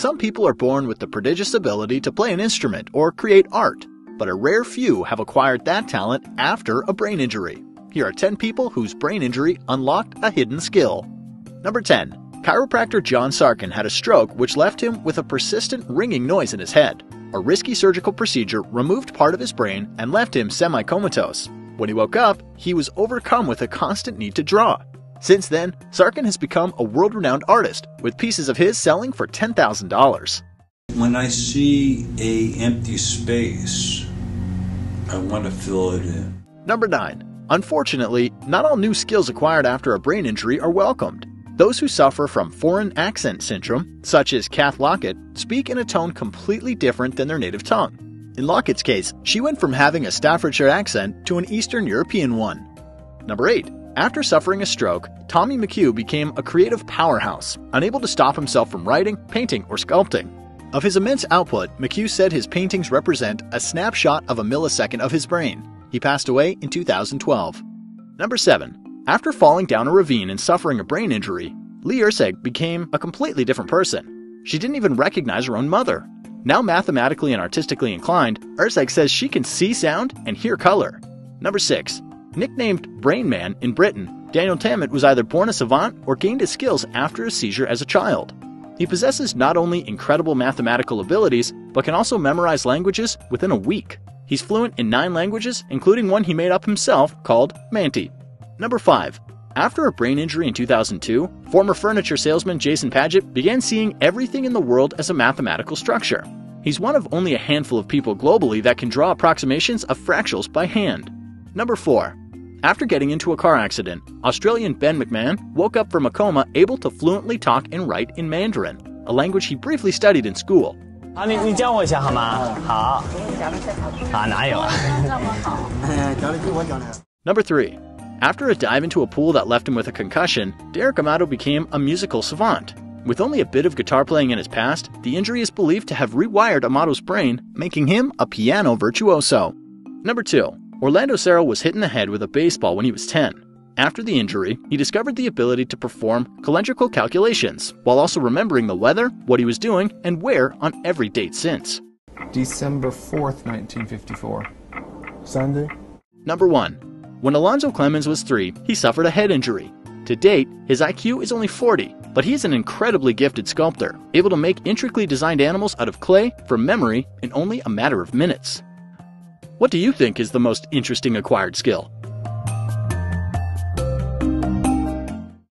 Some people are born with the prodigious ability to play an instrument or create art, but a rare few have acquired that talent after a brain injury. Here are 10 people whose brain injury unlocked a hidden skill. Number 10. Chiropractor John Sarkin had a stroke which left him with a persistent ringing noise in his head. A risky surgical procedure removed part of his brain and left him semi-comatose. When he woke up, he was overcome with a constant need to draw. Since then, Sarkin has become a world-renowned artist, with pieces of his selling for $10,000. When I see an empty space, I want to fill it in. Number 9. Unfortunately, not all new skills acquired after a brain injury are welcomed. Those who suffer from foreign accent syndrome, such as Kath Lockett, speak in a tone completely different than their native tongue. In Lockett's case, she went from having a Staffordshire accent to an Eastern European one. Number 8. After suffering a stroke, Tommy McHugh became a creative powerhouse, unable to stop himself from writing, painting, or sculpting. Of his immense output, McHugh said his paintings represent a snapshot of a millisecond of his brain. He passed away in 2012. Number 7. After falling down a ravine and suffering a brain injury, Lee Erseg became a completely different person. She didn't even recognize her own mother. Now mathematically and artistically inclined, Erseg says she can see sound and hear color. Number 6. Nicknamed Brain Man in Britain, Daniel Tammet was either born a savant or gained his skills after a seizure as a child. He possesses not only incredible mathematical abilities, but can also memorize languages within a week. He's fluent in 9 languages, including one he made up himself called Manti. Number 5. After a brain injury in 2002, former furniture salesman Jason Padgett began seeing everything in the world as a mathematical structure. He's one of only a handful of people globally that can draw approximations of fractals by hand. Number 4. After getting into a car accident, Australian Ben McMahon woke up from a coma able to fluently talk and write in Mandarin, a language he briefly studied in school. Number 3. After a dive into a pool that left him with a concussion, Derek Amato became a musical savant. With only a bit of guitar playing in his past, the injury is believed to have rewired Amato's brain, making him a piano virtuoso. Number 2. Orlando Serra was hit in the head with a baseball when he was 10. After the injury, he discovered the ability to perform calendrical calculations, while also remembering the weather, what he was doing, and where on every date since. December 4th, 1954. Sunday. Number 1. When Alonzo Clemens was 3, he suffered a head injury. To date, his IQ is only 40, but he is an incredibly gifted sculptor, able to make intricately designed animals out of clay from memory in only a matter of minutes. What do you think is the most interesting acquired skill?